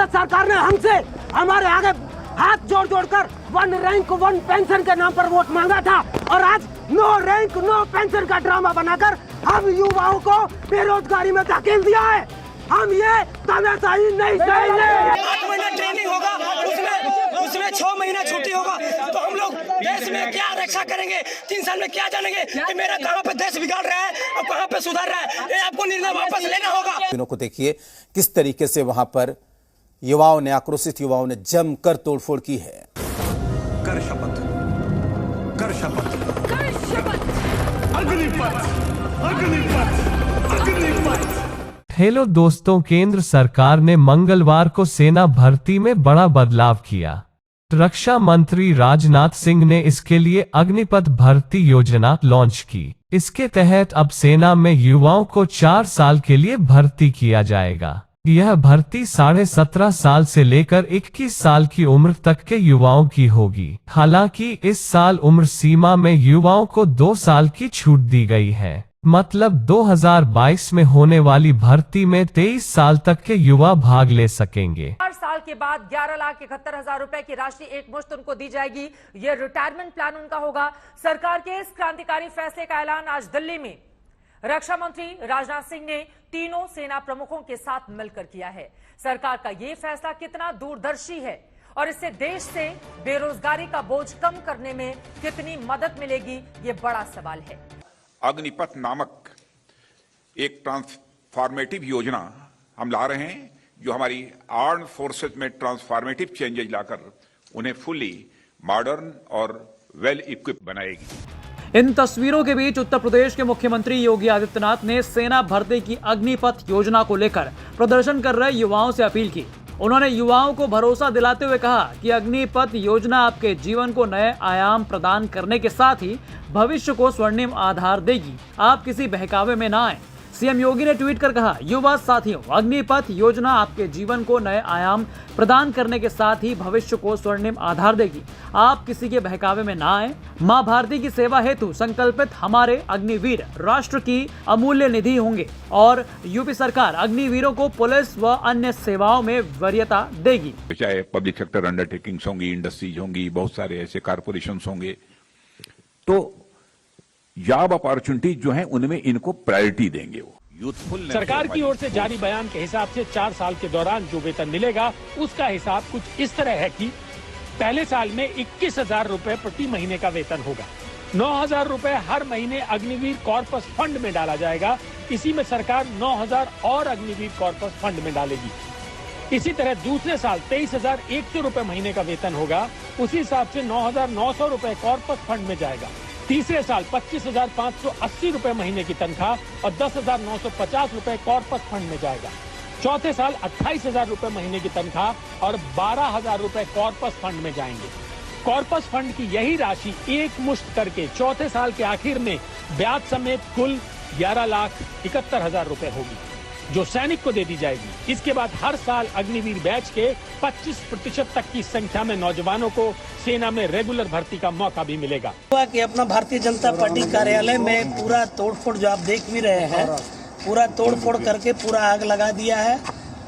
भारत सरकार ने हमसे हमारे आगे हाथ जोड़ जोड़ कर 1 रैंक 1 पेंशन के नाम पर वोट मांगा था, और आज 9 रैंक 9 पेंशन का ड्रामा बनाकर हम युवाओं को बेरोजगारी में धकेल दिया है। हम ये तानाशाही नहीं सहेंगे। 8 महीना ट्रेनिंग होगा, उसमें 6 महीना छुट्टी होगा, तो हम लोग देश में क्या रक्षा करेंगे? 3 साल में क्या जानेंगे कि मेरा कहाँ पे देश बिगाड़ रहा है और कहाँ पे सुधार रहा है? ये आपको निर्णय वापस लेना होगा। दिनों को देखिए किस तरीके से वहां पर युवाओं ने, आक्रोशित युवाओं ने जमकर तोड़फोड़ की है। कर शपथ, कर शपथ, कर शपथ, अग्निपथ, अग्निपथ, अग्निपथ। हेलो दोस्तों, केंद्र सरकार ने मंगलवार को सेना भर्ती में बड़ा बदलाव किया। रक्षा मंत्री राजनाथ सिंह ने इसके लिए अग्निपथ भर्ती योजना लॉन्च की। इसके तहत अब सेना में युवाओं को 4 साल के लिए भर्ती किया जाएगा। यह भर्ती 17.5 साल से लेकर 21 साल की उम्र तक के युवाओं की होगी। हालांकि इस साल उम्र सीमा में युवाओं को 2 साल की छूट दी गई है। मतलब 2022 में होने वाली भर्ती में 23 साल तक के युवा भाग ले सकेंगे। 4 साल के बाद 11,71,000 रुपए की राशि एक मुश्त उनको दी जाएगी। ये रिटायरमेंट प्लान उनका होगा। सरकार के इस क्रांतिकारी फैसले का ऐलान आज दिल्ली में रक्षा मंत्री राजनाथ सिंह ने तीनों सेना प्रमुखों के साथ मिलकर किया है। सरकार का ये फैसला कितना दूरदर्शी है और इससे देश से बेरोजगारी का बोझ कम करने में कितनी मदद मिलेगी, ये बड़ा सवाल है। अग्निपथ नामक एक ट्रांसफॉर्मेटिव योजना हम ला रहे हैं, जो हमारी आर्म्ड फोर्सेस में ट्रांसफॉर्मेटिव चेंजेज लाकर उन्हें फुली मॉडर्न और वेल इक्विप बनाएगी। इन तस्वीरों के बीच उत्तर प्रदेश के मुख्यमंत्री योगी आदित्यनाथ ने सेना भर्ती की अग्निपथ योजना को लेकर प्रदर्शन कर रहे युवाओं से अपील की। उन्होंने युवाओं को भरोसा दिलाते हुए कहा कि अग्निपथ योजना आपके जीवन को नए आयाम प्रदान करने के साथ ही भविष्य को स्वर्णिम आधार देगी। आप किसी बहकावे में ना आए। सीएम योगी ने ट्वीट कर कहा, युवा साथियों, अग्निपथ योजना आपके जीवन को नए आयाम प्रदान करने के साथ ही भविष्य को स्वर्णिम आधार देगी। आप किसी के बहकावे में ना आए। मां भारती की सेवा हेतु संकल्पित हमारे अग्निवीर राष्ट्र की अमूल्य निधि होंगे और यूपी सरकार अग्निवीरों को पुलिस व अन्य सेवाओं में वरीयता देगी। चाहे पब्लिक सेक्टर अंडरटेकिंग्स होंगी, इंडस्ट्रीज होंगी, बहुत सारे ऐसे कारपोरेशन होंगे, तो जॉब अपॉर्चुनिटी जो है उनमें इनको प्रायोरिटी देंगे। वो यूथफुल सरकार की ओर से जारी बयान के हिसाब से 4 साल के दौरान जो वेतन मिलेगा उसका हिसाब कुछ इस तरह है कि पहले साल में 21,000 रुपए प्रति महीने का वेतन होगा। 9,000 रुपए हर महीने अग्निवीर कॉर्पस फंड में डाला जाएगा। इसी में सरकार 9,000 और अग्निवीर कॉर्पस फंड में डालेगी। इसी तरह दूसरे साल 23,100 रुपए महीने का वेतन होगा। उसी हिसाब से 9,900 रुपए कॉर्पस फंड में जाएगा। तीसरे साल 25,580 रुपए महीने की तनख्वाह और 10,950 रुपए कॉर्पस फंड में जाएगा। चौथे साल 28,000 रुपए महीने की तनख्वाह और 12,000 रुपए कॉर्पस फंड में जाएंगे। कॉर्पस फंड की यही राशि एक मुश्त करके चौथे साल के आखिर में ब्याज समेत कुल 11,71,000 रुपए होगी, जो सैनिक को दे दी जाएगी। इसके बाद हर साल अग्निवीर बैच के 25% तक की संख्या में नौजवानों को सेना में रेगुलर भर्ती का मौका भी मिलेगा। कि अपना भारतीय जनता पार्टी कार्यालय में पूरा तोड़फोड़ जो आप देख भी रहे हैं, पूरा तोड़फोड़ करके पूरा आग लगा दिया है।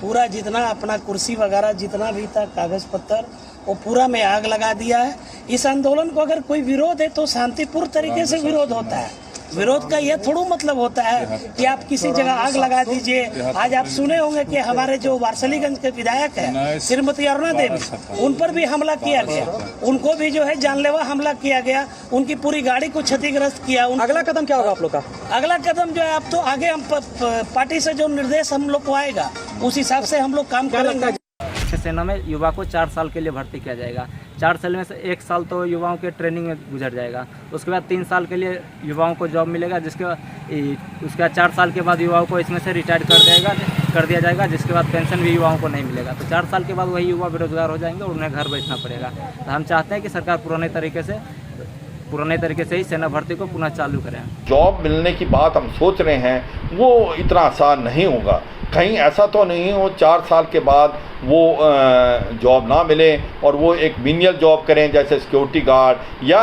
पूरा जितना अपना कुर्सी वगैरह जितना भी था कागज पत्तर, वो पूरा में आग लगा दिया है। इस आंदोलन को अगर कोई विरोध है तो शांतिपूर्ण तरीके से विरोध होता है। विरोध का यह थोड़ा मतलब होता है कि आप किसी जगह आग लगा दीजिए। आज आप सुने होंगे कि हमारे जो वारसलीगंज के विधायक है श्रीमती अरुणा देवी, उन पर भी हमला किया गया। उनको भी जो है जानलेवा हमला किया गया। उनकी पूरी गाड़ी को क्षतिग्रस्त किया। अगला कदम क्या होगा आप लोग का? अगला कदम जो है अब तो आगे हम पार्टी से जो निर्देश हम लोग को आएगा उस हिसाब से हम लोग काम करेंगे। सेना में युवा को 4 साल के लिए भर्ती किया जाएगा। 4 साल में से 1 साल तो युवाओं के ट्रेनिंग में गुजर जाएगा। उसके बाद 3 साल के लिए युवाओं को जॉब मिलेगा, उसके बाद 4 साल के बाद युवाओं को इसमें से रिटायर कर दिया जाएगा, जिसके बाद पेंशन भी युवाओं को नहीं मिलेगा। तो 4 साल के बाद वही युवा बेरोजगार हो जाएंगे और उन्हें घर बैठना पड़ेगा। तो हम चाहते हैं कि सरकार पुराने तरीके से ही सेना भर्ती को पुनः चालू करें। जॉब मिलने की बात हम सोच रहे हैं, वो इतना आसान नहीं होगा। कहीं ऐसा तो नहीं हो 4 साल के बाद वो जॉब ना मिले और वो एक मिनियल जॉब करें, जैसे सिक्योरिटी गार्ड या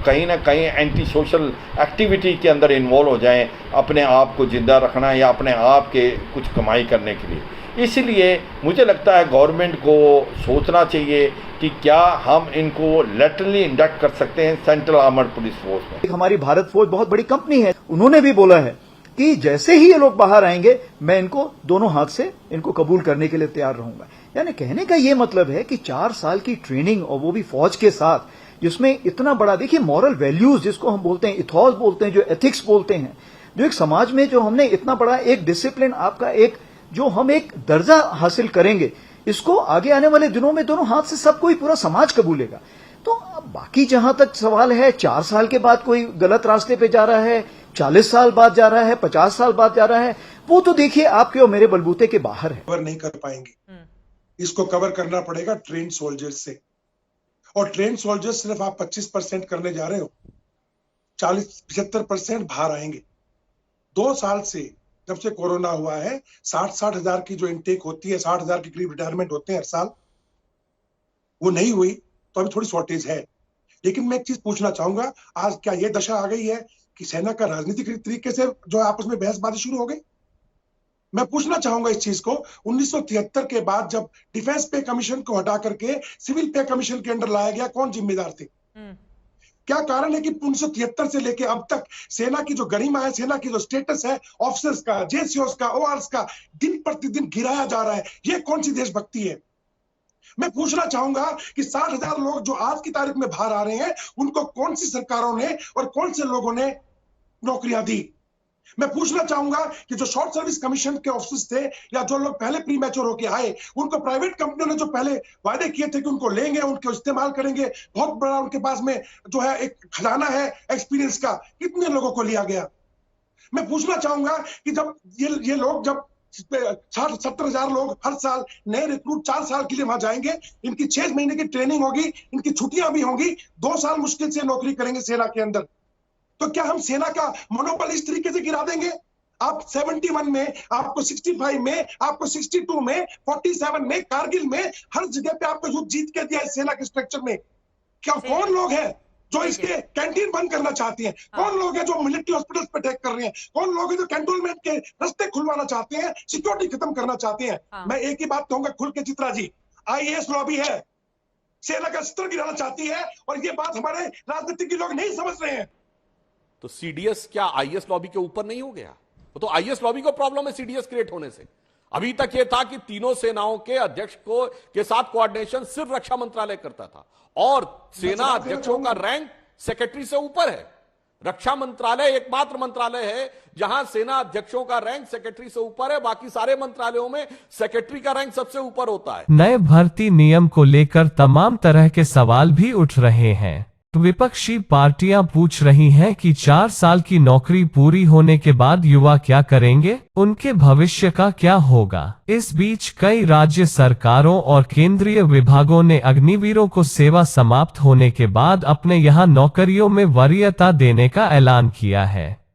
कहीं ना कहीं एंटी सोशल एक्टिविटी के अंदर इन्वॉल्व हो जाएं, अपने आप को जिंदा रखना या अपने आप के कुछ कमाई करने के लिए। इसलिए मुझे लगता है गवर्नमेंट को सोचना चाहिए कि क्या हम इनको लेटरली इंडक्ट कर सकते हैं सेंट्रल आर्मर्ड पुलिस फोर्स में। हमारी भारत फौज बहुत बड़ी कंपनी है, उन्होंने भी बोला है कि जैसे ही ये लोग बाहर आएंगे मैं इनको दोनों हाथ से इनको कबूल करने के लिए तैयार रहूंगा। यानी कहने का ये मतलब है कि 4 साल की ट्रेनिंग और वो भी फौज के साथ, जिसमें इतना बड़ा, देखिए मॉरल वैल्यूज जिसको हम बोलते हैं, इथॉस बोलते हैं, जो एथिक्स बोलते हैं, जो एक समाज में जो हमने इतना बड़ा एक डिसिप्लिन, आपका एक जो हम एक दर्जा हासिल करेंगे, इसको आगे आने वाले दिनों में दोनों हाथ से सब कोई पूरा समाज कबूलेगा। तो बाकी जहां तक सवाल है 4 साल के बाद कोई गलत रास्ते पे जा रहा है, 40 साल बाद जा रहा है, 50 साल बाद जा रहा है, वो तो देखिए आपके और मेरे बलबूते के बाहर है। कवर नहीं कर पाएंगे, इसको कवर करना पड़ेगा ट्रेन सोल्जर्स से। और ट्रेन सोल्जर्स सिर्फ आप 25% करने जा रहे हो, 40-75% बाहर आएंगे। 2 साल से जब से कोरोना हुआ है 60 हजार की जो इनटेक होती है, 60 हजार के करीब रिटायरमेंट होते हैं हर साल, वो नहीं हुई, तो अभी थोड़ी शॉर्टेज है। लेकिन मैं एक चीज पूछना चाहूंगा, आज क्या ये दशा आ गई है कि सेना का राजनीतिक तरीके से जो आपस में बहसबाजी शुरू हो गई? मैं पूछना चाहूंगा इस चीज को, 1973 के बाद जब डिफेंस पे कमीशन को हटा करके सिविल पे कमीशन के अंडर लाया गया, कौन जिम्मेदार थे? क्या कारण है कि 1973 से लेके अब तक सेना की जो गरिमा है, सेना की जो स्टेटस है, ऑफिसर्स का, जेसीओस का, ओआरएस का दिन प्रतिदिन गिराया जा रहा है? ये कौन सी देशभक्ति है? मैं पूछना चाहूंगा कि 60 हजार लोग जो आज की तारीख में बाहर आ रहे हैं, उनको कौन सी सरकारों ने और कौन से लोगों ने नौकरियां दी? मैं पूछना चाहूंगा कि जो शॉर्ट सर्विस कमीशन के ऑफिसर्स थे या जो लोग पहले प्री मैच्योर होके आए, उनको प्राइवेट कंपनियों ने जो पहले वायदे किए थे कि उनको लेंगे, उनको इस्तेमाल करेंगे, बहुत बड़ा उनके पास में जो है एक खजाना है एक्सपीरियंस का, कितने लोगों को लिया गया? मैं पूछना चाहूंगा कि जब ये लोग जब 60-70 हजार लोग हर साल नए रिक्रूट 4 साल के लिए वहां जाएंगे, इनकी 6 महीने की ट्रेनिंग होगी, इनकी छुट्टियां भी होंगी, 2 साल मुश्किल से नौकरी करेंगे सेना के अंदर। तो क्या हम सेना का मनोबल इस तरीके से गिरा देंगे? आप 71 में, आपको 65 में, आपको 62 में, 47 में, कारगिल में, हर जगह पे आपको युद्ध जीत के दिया है सेना के स्ट्रक्चर में। क्या कौन लोग हैं जो इसके कैंटीन बंद करना चाहते हैं? कौन लोग हैं जो मिलिट्री हॉस्पिटल्स पे अटैक कर रहे हैं? कौन लोग हैं जो कैंटोनमेंट के रास्ते खुलवाना चाहते हैं, सिक्योरिटी खत्म करना चाहते हैं? मैं एक ही बात कहूंगा खुल के, चित्रा जी, आईएएस लॉबी है, सेना का स्तर गिराना चाहती है, और ये बात हमारे राजनीतिक लोग नहीं समझ रहे हैं। तो सीडीएस क्या आईएएस लॉबी के ऊपर नहीं हो गया? वो तो आईएएस लॉबी को प्रॉब्लम है सीडीएस क्रिएट होने से। अभी तक ये था कि तीनों सेनाओं के अध्यक्ष को के साथ कोऑर्डिनेशन सिर्फ रक्षा मंत्रालय करता था, और सेना अध्यक्षों का रैंक सेक्रेटरी से ऊपर है। रक्षा मंत्रालय एकमात्र मंत्रालय है जहां सेना अध्यक्षों का रैंक सेक्रेटरी से ऊपर है, बाकी सारे मंत्रालयों में सेक्रेटरी का रैंक सबसे ऊपर होता है। नए भर्ती नियम को लेकर तमाम तरह के सवाल भी उठ रहे हैं। विपक्षी पार्टियां पूछ रही हैं कि 4 साल की नौकरी पूरी होने के बाद युवा क्या करेंगे, उनके भविष्य का क्या होगा। इस बीच कई राज्य सरकारों और केंद्रीय विभागों ने अग्निवीरों को सेवा समाप्त होने के बाद अपने यहां नौकरियों में वरीयता देने का ऐलान किया है।